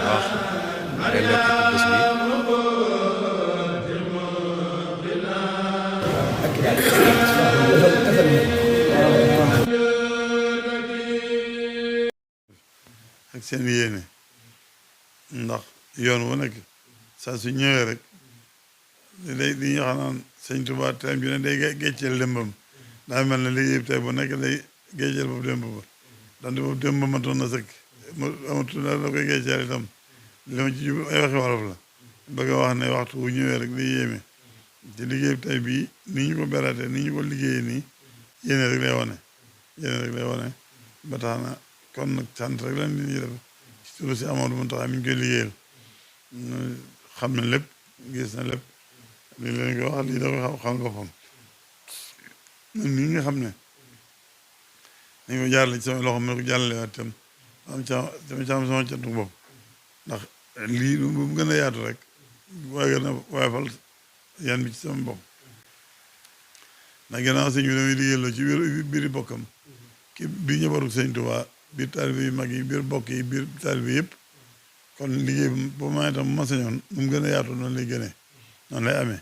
baax te lekk ci bés bi. ak seen yéene ndax yoon wu nekk saa su ñëwee rek di ñu xam naan sëñ Tuubaa tey bi ne day gécceel démbam daa mel ne liggéey tey bu nekk day gécceel boobu démb ba dante boobu démb matoon na sëkk amatul daal da koy gécceel itam li ma ci jub ay waxi wolof la bëgg a wax ne waxtu wu ñëwee rek day yéeme ci liggéey tey bii ni ñu ko beraatee ni ñu ko liggéeyee nii yéene rek lay wane ba tax na kon nag sant rek lan li ñuy def ci turu si Amadou Mountakha mi ñu koy liggéeyal xam na lépp gis na lépp li leen ko wax lii da ko xam boppam ñun nii nga xam ne dañ ko jaarale ci sama loxo ma ko jàllale waat itam sama cantu bopp ndax lii bu mu gën a yaatu rek waaye gën a waayfal yan bi ci sama bopp ndax gannaaw sëñ bi damay liggéeyloo ci biiri bokkam ki biir ñëbaru sëñ Tuubaa biir taalibe yu mag yi biir bokk yi biir taalibe yëpp kon liggéey bu ma itam ma sañoon nu mu gën a yaatu noonu lay gënee noonu lay amee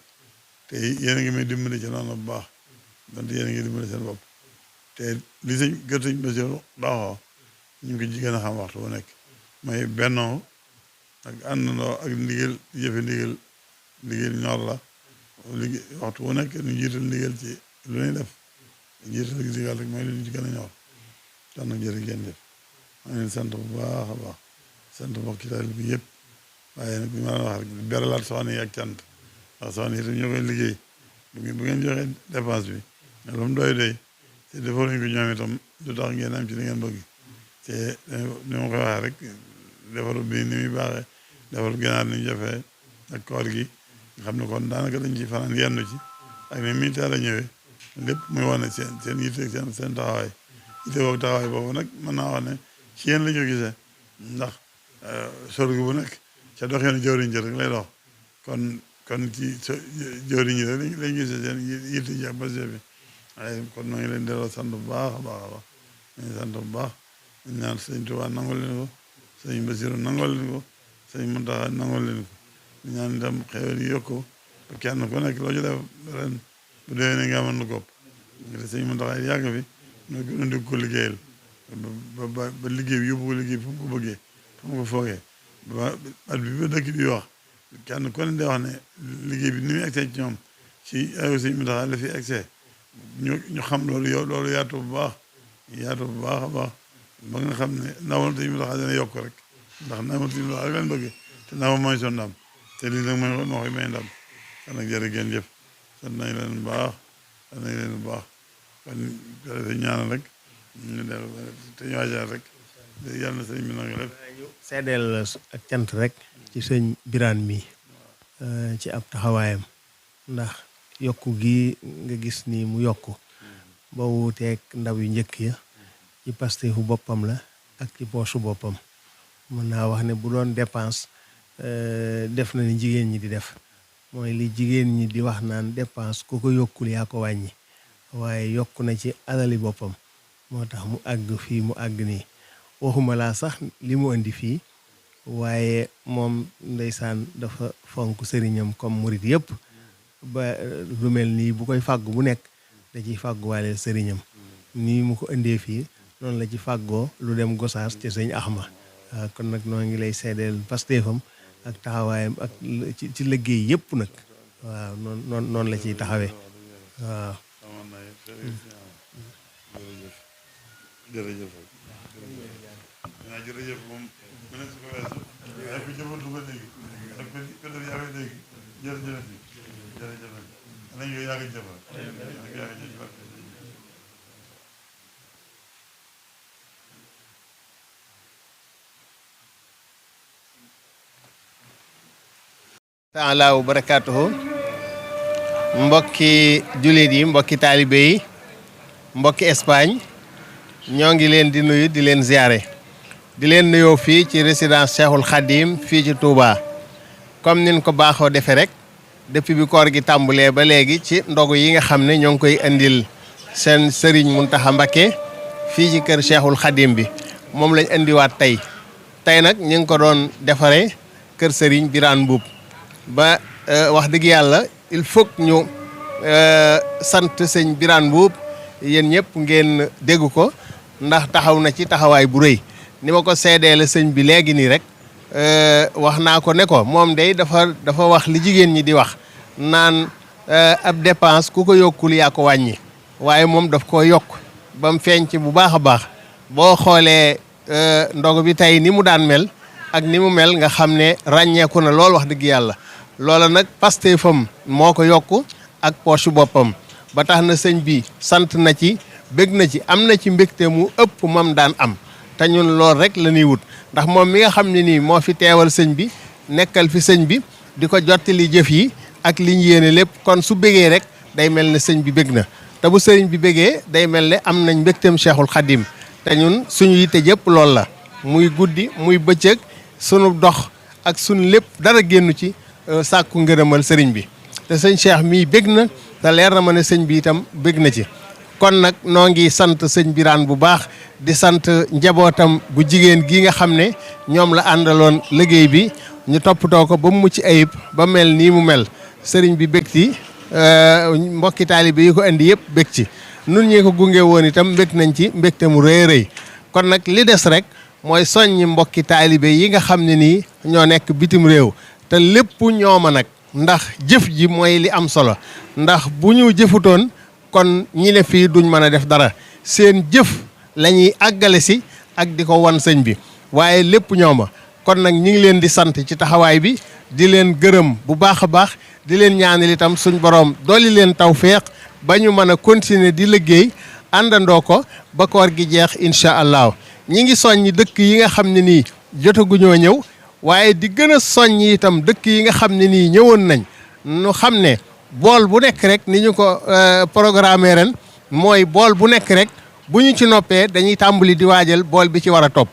te yéen a ngi may dimbali ci noonu bu baax donte yéen a ngi dimbali seen bopp te li gër sëñ Basiru baaxoo ñu ngi ko ci gën a xam waxtu bu nekk mooy bennoo ak àndandoo ak jëfe ndigal ñor la liggéey waxtu bu nekk ñu jiital ndigal ci lu ñuy def jiital ndigal rek mooy li ñu ci gën a ñor kon nag jërë ngeen jëf maa ngi leen sant bu baax a baax sant mbokki taalibe bi yëpp waaye nag bi ma la wax rek beralaat soxna yi ak cant ndax soxna yi itam ñoo koy liggéey bu ngeen joxee dépense bi lu mu doy te defaruñ ko ñoom itam du tax ngeen am ci li ngeen bëgg te ni ma koy waxee rek defaru bi ni muy baaxee defaru ganaar ni ñu jafee ak koor gi nga xam ne kon daanaka dañ ci fanaan yendu ci ak ne militaire la ñëwee lépp muy wane seen yitte seen taxawaay yitte boobu taxawaay boobu nag mën naa wax ne ci yéen la ñu gisee ndax sorgu bu nekk ca doxeenu jawriñ ji rek lay dox kon ci jawriñ ji rek lañ gisee seen yitte ji ak base bi waaye kon noo ngi leen delloo sant bu baax a baax a baax ñu sant bu baax ñu ñaan sëñ Tuubaa nangol leen ko sëñ Basiru nangol leen ko sëñ Muntaxa nangol leen ko ñu ñaan itam xéwal yi yokku ba kenn ku nekk loo ci def ren bu déwénee nga amoon lu góob te sëñ Muntaxa yàgg fi ñu gën a ko liggéeyal ba liggéey bi yóbbu ko liggéey fu mu ko bëggee fu mu ko foogee ba at bi ba dëkk bi wax kenn ku ne day wax ne liggéey bi ni muy egsee ci ñoom ci ayo sëñ Muntaxa la fi egsee ñu xam loolu yaatu bu baax a baax ba nga xam ne nawal sëñ Muntaxa dina yokk rek ndax nawal sëñ Muntaxa rek leen bëgg te nawal mooy son ndam te lii nag moo koy may ndam kon nag jërë ngeen jëf sant nañ leen bu baax kon ñaanal rek ñu def te ñu waajal rek yàlla na sëñ bi nangu lépp seedeel ak cant rek ci sëñ Birane mi ci ab taxawaayam ndax yokku gi nga gis ni mu yokku ba wuuteeg ndaw yu njëkk ya ci pastefu boppam la ak ci poosu boppam mën naa wax ne bu doon dépense def na ni jigéen ñi di def mooy li jigéen ñi di wax naan dépense ku ko yokkul yaa ko wàññi waaye yokku na ci alali boppam moo tax mu àgg fii mu àgg nii waxuma laa sax li mu indi fii waaye moom ndeysaan dafa fonk sëriñam comme murit yëpp ba lu mel nii bu koy fàggu bu nekk da ciy fàgguwaaleel sëriñam nii mu ko indee fii noonu la ci fàggoo lu dem Gosaas ca sëñ Axma kon nag noo ngi lay seedeel pasteefam ak taxawaayam ak ci liggéey yëpp nag waaw noonu la ciy taxawee waaw jërëjëf moom mu ne su ko weesu waaye ku jëfandu ko léegi ak ko def yaa koy dégg jërëjëf nañ ko yàgg jëfal taala wa barakaatuhu mbokki jullit yi mbokki taalibe yi mbokki Espagne ñoo ngi leen di nuyu di leen ziare di leen nuyoo fii ci résidence Cheikhul Khadim fii ci Touba comme nin ko baaxoo defee rek depuis bi koor gi tàmbulee ba léegi ci ndogu yi nga xam ne ñoo ngi koy indil seen Serigne Mountakha Mbacké fii ci kër Cheikhul Khadim bi moom lañ indiwaat tey tey nag ñu ngi ko doon defaree kër Serigne Birane Mboup ba wax dëgg yàlla il faut ñu sant sëñ Birane Mboup yéen ñëpp ngeen dégg ko ndax taxaw na ci taxawaay bu rëy ni ma ko seedee la sëñ bi léegi nii rek wax naa ko ne ko moom day dafa wax li jigéen ñi di wax naan ab dépense ku ko yokkul yaa ko wàññi waaye moom daf koo yokk ba mu feeñ ci bu baax a baax boo xoolee ndogu bi tey ni mu daan mel ak ni mu mel nga xam ne ràññeeku na lool wax dëgg yàlla loola nag Pastefam moo ko yokk ak poche boppam ba tax na sëñ bi sant na ci bég na ci am na ci mbégte mu ëpp mam daan am te ñun lool rek la ñuy wut ndax moom mi nga xam ne nii moo fi teewal sëñ bi nekkal fi sëñ bi di ko jottali jëf yi ak li ñu yéene lépp kon su bégee rek day mel ne sëñ bi bég na te bu sëriñ bi bégee day mel ne am nañ mbégteem Cheikhul Khadim te ñun suñu yitte jëpp loolu la muy guddi muy bëccëg sunu dox ak sunu lépp dara génnu ci sàkku ngërëmal sëriñ bi te sëñ Cheikh mii bég na te leer na ma ne sëñ bi itam bég na ci kon nag noo ngi sant sëñ Birane bu baax di sant njabootam bu jigéen gi nga xam ne ñoom la àndaloon liggéey bi ñu toppatoo ko ba mu mucc ayib ba mel nii mu mel sëriñ bi bég ci mbokki taalibe yi ko indi yëpp bég ci nun ñi ko gunge woon itam bég nañ ci mbégte mu rëy rëy kon nag li des rek mooy soññi mbokki taalibe yi nga xam ne nii ñoo nekk bitim réew te lépp ñooma nag ndax jëf ji mooy li am solo ndax bu ñu jëfutoon kon ñi ne fii duñ mën a def dara seen jëf la ñuy àggale si ak di ko wan sëñ bi waaye lépp ñooma kon nag ñi ngi leen di sant ci taxawaay bi di leen gërëm bu baax a baax di leen ñaanal itam suñ borom dolli leen tawféex ba ñu mën a continuer di liggéey àndandoo ko ba koor gi jeex incha allah ñi ngi soññi dëkk yi nga xam ne nii jotaguñoo ñëw waaye di gën a soññ itam dëkk yi nga xam ne nii ñëwoon nañ nu xam ne bool bu nekk rek ni ñu ko programme ren mooy bool bu nekk rek bu ñu ci noppee dañuy tàmbali di waajal bool bi ci war a topp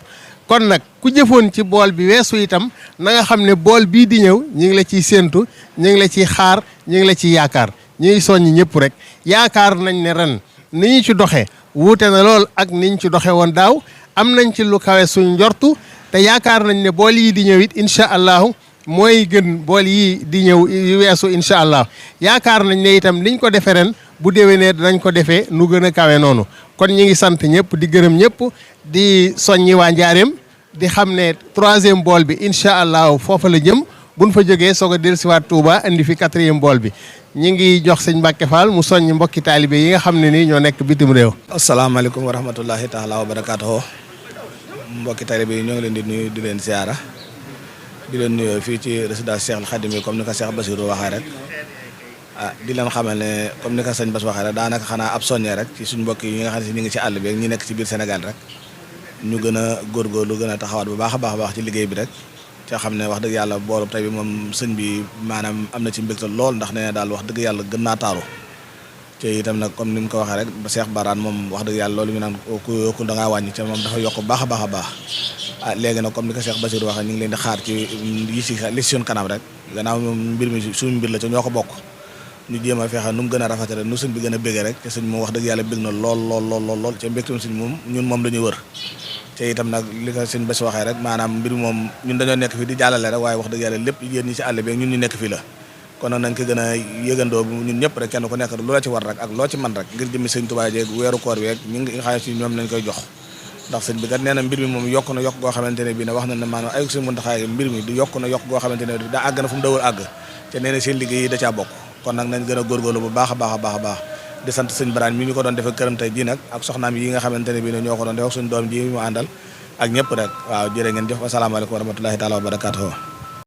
kon nag ku jëfoon ci bool bi weesu itam na nga xam ne bool bii di ñëw ñu ngi la ciy séentu ñu ngi la ciy xaar ñu ngi la ciy yaakaar ñu ngi soññ ñëpp rek yaakaar nañ ne ren ni ñu ci doxee wuute na lool ak ni ñu ci doxee woon daaw am nañ ci lu kawe suñ njortu te yaakaar nañ ne bool yii di ñëw it incha allahu mooy gën bool yii di ñëw yu weesu incha allah yaakaar nañ ne itam liñ ko defee ren bu déwénee dinañ ko defee nu gën a kawe noonu kon ñi ngi sant ñëpp di gërëm ñëpp di soññi waa Njaareem di xam ne 3e bool bi incha allah foofa la jëm buñ fa jógee soog a dellusiwaat Touba indi fi 4e bool bi ñi ngi jox sëñ Mbacke Fall mu soññ mbokki taalibe yi nga xam ne nii ñoo nekk bitim réew. asalaamaaleykum wa rahmatullahi taala wa barakaatuhu mbokki taalibe yi ñoo ngi leen di nuyu di leen siyaara di leen nuyoo fii ci résidence Cheikh Khadim yi comme ni ko Cheikh Bassirou waxee rek di leen xamal ne comme ni ko sëñ Bass waxee rek daanaka xanaa ab soññee rek ci suñ mbokk yi nga xam ne ñu ngi ci àll bi ak ñi nekk ci biir Sénégal rek ñu gën a góorgóorlu gën a taxawaat bu baax a baax ci liggéey bi rek te xam ne wax dëgg yàlla boolu tey bi moom sëñ bi maanaam am na ci mbégte lool ndax nee na daal wax dëgg yàlla gën naa taaru te itam nag comme ni mu ko waxee rek ba Cheikh Barane moom wax dëgg yàlla loolu ñu naan ku yokku da ngaa wàññi te moom dafa yokk baax a baax a baax léegi nag comme ni ko Cheikh Bassirou waxee ñu ngi leen di xaar ci yi ci li ci suñ kanam rek gannaaw moom mbir mi suñu mbir la ca ñoo ko bokk ñu jéem a fexe nu mu gën a rafetale nu sëñ bi gën a béggee rek te sëñ moom wax dëgg yàlla bég na lool ca mbégtum sëñ moom ñun moom dañuy wër te itam nag li ko sëñ Bass waxee rek maanaam mbir moom ñun dañoo nekk fii di jàllale rek waaye wax dëgg yàlla lépp yéen ñi ci àll bi ñun ñu nekk fii la kon nag nañ ko gën a yëgandoo ñun ñëpp rek kenn ku nekk lu la ci war rek ak loo ci man rek ngir jëmmi sëñ Tuubaa jeeg weeru koor bi rek ñi nga xam ne si ñoom lañ koy jox ndax sëñ bi kat nee na mbir mi moom yokk na yokk goo xamante ne bii ne wax na ne maanaam ay sëñ Muntaxaa mbir mi du yokk na yokk goo xamante ne daa àgg na fu mu dawul àgg te nee na seen liggéey yi da caa bokk kon nag nañ gën a góorgóorlu bu baax a baax a baax a baax di sant sëñ Birane mi ñu ko doon defee këram tey jii nag ak soxnaam yi nga xamante ne bii ne ñoo ko doon def ak suñ doom ji mu àndal ak ñëpp rek waaw jërë ngeen jëf asalaamaaleykum wa rahmatullahi taala wa barakaatuhu